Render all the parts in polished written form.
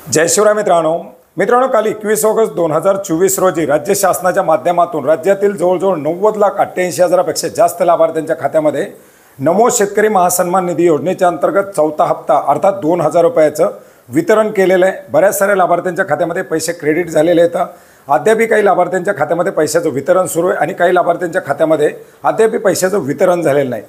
जय शिवराय मित्रांनो काल 21 ऑगस्ट 2024 रोजी राज्य शासनाच्या माध्यमातून राज्यातील जवळजवळ 90,88,000पेक्षा जास्त लाभार्थ्यांच्या खात्यामध्ये नमो शेतकरी महासन्मान निधी योजनेच्या अंतर्गत चौथा हप्ता अर्थात 2,000 रुपयाचं वितरण केलेलं आहे। बऱ्याच साऱ्या लाभार्थ्यांच्या खात्यामध्ये पैसे क्रेडिट झालेले आहेत। अद्याप काही लाभार्थ्यांच्या खात्यामध्ये पैशाचं वितरण सुरू आहे आणि काही लाभार्थ्यांच्या खात्यामध्ये अद्याप पैशाचं वितरण झालेलं नाही।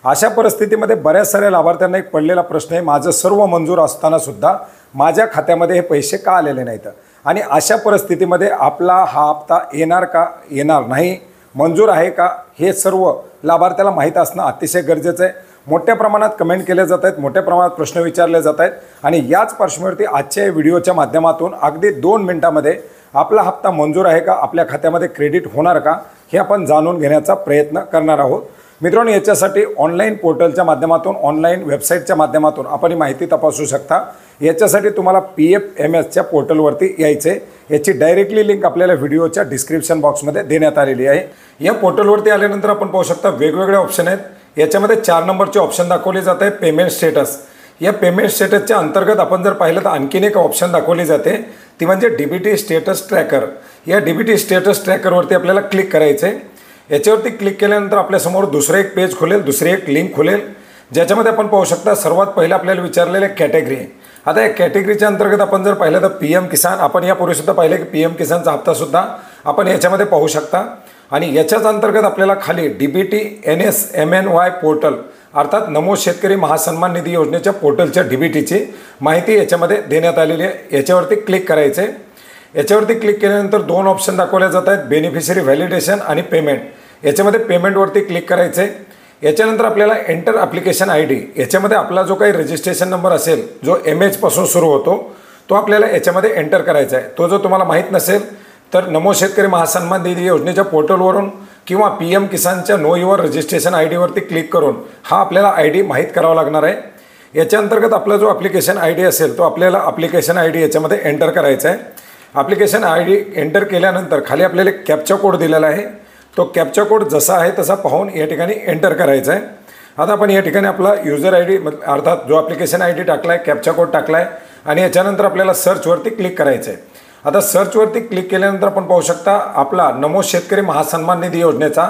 अशा परिस्थितीमध्ये बऱ्याच साऱ्या लाभार्थ्यांना एक पडलेला प्रश्न आहे, माझं सर्व मंजूर असताना सुद्धा माझ्या खात्यामध्ये हे पैसे का आलेले नाहीत आणि अशा परिस्थितीमध्ये आपला हा हप्ता येणार का येणार नाही, मंजूर आहे का, हे सर्व लाभार्थ्याला माहीत असणं अतिशय गरजेचं आहे। मोठ्या प्रमाणात कमेंट केले जात आहेत, मोठ्या प्रमाणात प्रश्न विचारले जात आहेत आणि याच पार्श्वभूमीवरती आजच्या व्हिडिओच्या माध्यमातून अगदी 2 मिनिटांमध्ये आपला हप्ता मंजूर आहे का, आपल्या खात्यामध्ये क्रेडिट होणार का, हे आपण जाणून घेण्याचा प्रयत्न करणार आहोत। मित्रांनो, याच्यासाठी ऑनलाईन पोर्टलच्या माध्यमातून ऑनलाईन वेबसाईटच्या माध्यमातून आपण ही माहिती तपासू शकता। याच्यासाठी तुम्हाला PFMSच्या पोर्टलवरती यायचे, याची डायरेक्टली लिंक आपल्याला व्हिडिओच्या डिस्क्रिप्शन बॉक्समध्ये देण्यात आलेली आहे। या पोर्टलवरती आल्यानंतर आपण पाहू शकता वेगवेगळे ऑप्शन आहेत। याच्यामध्ये 4 नंबरचे ऑप्शन दाखवले जात आहे पेमेंट स्टेटस। या पेमेंट स्टेटसच्या अंतर्गत आपण जर पाहिलं तर आणखीन एक ऑप्शन दाखवली जाते, ती म्हणजे DBT स्टेटस ट्रॅकर। या DBT स्टेटस ट्रॅकरवरती आपल्याला क्लिक करायचं आहे। याच्यावरती क्लिक केल्यानंतर आपल्यासमोर दुसरं एक पेज खुलेल, दुसरी एक लिंक खुलेल, ज्याच्यामध्ये आपण पाहू शकता सर्वात पहिला आपल्याला विचारलेले कॅटेगरी आहे। आता या कॅटेगरीच्या अंतर्गत आपण जर पाहिलं तर PM किसान, आपण यापूर्वीसुद्धा पाहिले की PM किसानचा हप्तासुद्धा आपण याच्यामध्ये पाहू शकता आणि याच्याच अंतर्गत आपल्याला खाली DBT NSMNY पोर्टल अर्थात नमो शेतकरी महासन्मान निधी योजनेच्या पोर्टलच्या DBTची माहिती याच्यामध्ये देण्यात आलेली आहे। याच्यावरती क्लिक करायचं आहे। याच्यावरती क्लिक केल्यानंतर 2 ऑप्शन दाखवले जात आहेत, बेनिफिशरी व्हॅलिडेशन आणि पेमेंट। याच्यामध्ये पेमेंटवरती क्लिक करायचं आहे। याच्यानंतर आपल्याला एंटर ॲप्लिकेशन ID, याच्यामध्ये आपला जो काही रजिस्ट्रेशन नंबर असेल जो MH पासून सुरू होतो तो आपल्याला याच्यामध्ये एंटर करायचा आहे। तो जर तुम्हाला माहीत नसेल तर नमो शेतकरी महासन्मान निधी योजनेच्या पोर्टलवरून किंवा PM किसानच्या नो युअर रजिस्ट्रेशन ID वरती क्लिक करून हा आपल्याला ID माहीत करावा लागणार आहे। याच्या अंतर्गत आपला जो ॲप्लिकेशन ID असेल तो आपल्याला ॲप्लिकेशन ID याच्यामध्ये एंटर करायचा आहे। ॲप्लिकेशन ID एंटर केल्यानंतर खाली आपल्याला कॅप्चा कोड दिलेला आहे, तो कॅप्चा कोड जसा आहे तसा पाहून या ठिकाणी एंटर करायचा आहे। आता आपण या ठिकाणी आपला यूजर ID अर्थात जो ॲप्लिकेशन ID टाकला आहे, कॅप्चा कोड टाकला आहे आणि याच्यानंतर आपल्याला सर्चवरती क्लिक करायचं आहे। आता सर्चवरती क्लिक केल्यानंतर आपण पाहू शकता आपला नमो शेतकरी महासन्मान निधी योजनेचा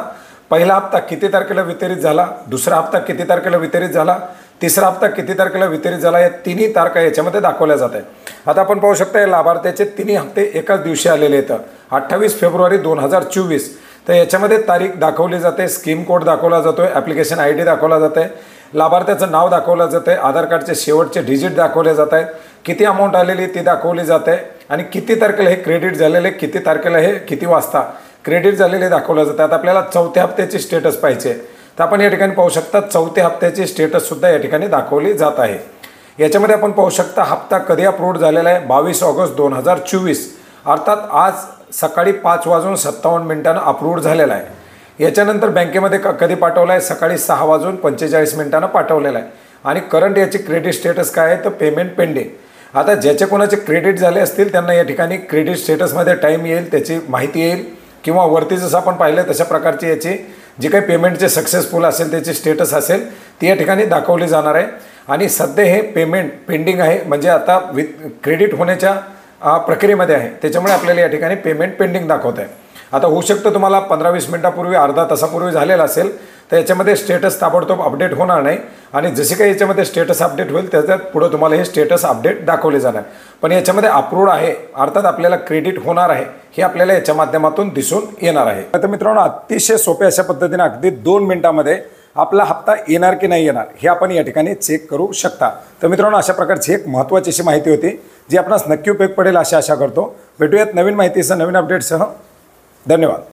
पहिला हप्ता किती तारखेला वितरित झाला, दुसरा हप्ता किती तारखेला वितरित झाला, तिसरा हप्ता किती तारखेला वितरित झाला, या तिन्ही तारखा याच्यामध्ये दाखवल्या जात आहे। आता आपण पाहू शकता या लाभार्थ्याचे तिन्ही हप्ते एकाच दिवशी आलेले आहेत, 28 फेब्रुवारी 2024। तर याच्यामध्ये तारीख दाखवली जाते, स्कीम कोड दाखवला जातो आहे, ॲप्लिकेशन ID दाखवला जात आहे, लाभार्थ्याचं नाव दाखवलं जातं आहे, आधार कार्डचे शेवटचे डिजिट दाखवले जात आहेत, किती अमाऊंट आलेली ती दाखवली जाते आणि किती तारखेला हे क्रेडिट झालेले, किती तारखेला हे किती वाजता क्रेडिट झालेले दाखवलं जातं। आता आपल्याला चौथ्या हप्त्याची स्टेटस पाहिजे, तर आपण या ठिकाणी पाहू शकता चौथ्या हप्त्याची स्टेटससुद्धा या ठिकाणी दाखवली जात आहे। याच्यामध्ये आपण पाहू शकता हप्ता कधी अप्रूव्ड झालेला आहे, 22 ऑगस्ट 2024 अर्थात आज सकाळी 5:57 अप्रूव्ड झालेला आहे। याच्यानंतर बँकेमध्ये कधी पाठवला आहे, सकाळी 6:45 पाठवलेला आहे आणि करंट याची क्रेडिट स्टेटस काय आहे तर पेमेंट पेंडिंग। आता ज्याचे कोणाचे क्रेडिट झाले असतील त्यांना या ठिकाणी क्रेडिट स्टेटसमध्ये टाईम येईल, त्याची माहिती येईल किंवा वरती जसं आपण पाहिलं तशा प्रकारची याची जी काही पेमेंटचे सक्सेसफुल असेल त्याची स्टेटस असेल ती या ठिकाणी दाखवली जाणार आहे आणि सध्या हे पेमेंट पेंडिंग आहे, म्हणजे आता क्रेडिट होण्याच्या प्रक्रियेमध्ये आहे, त्याच्यामुळे आपल्याला या ठिकाणी पेमेंट पेंडिंग दाखवत आहे। आता होऊ शकतं तुम्हाला 15-20 मिनिटापूर्वी अर्धा तासापूर्वी झालेला असेल तर याच्यामध्ये स्टेटस ताबडतोब अपडेट होणार नाही आणि जसे काही याच्यामध्ये स्टेटस अपडेट होईल त्याच्यात पुढे तुम्हाला हे स्टेटस अपडेट दाखवले जाणार, पण याच्यामध्ये अप्रूव्ड आहे अर्थात आपल्याला क्रेडिट होणार आहे हे आपल्याला याच्या माध्यमातून दिसून येणार आहे। तर मित्रांनो, अतिशय सोप्या अशा पद्धतीने अगदी 2 मिनिटांमध्ये आपला हप्ता येणार की नाही येणार हे आपण या ठिकाणी चेक करू शकता। तर मित्रांनो, अशा प्रकारची एक महत्त्वाची अशी माहिती होती जी आपणास नक्की उपयोग पडेल अशी आशा करतो। भेटूयात नवीन माहितीसह, नवीन अपडेटसह। धन्यवाद।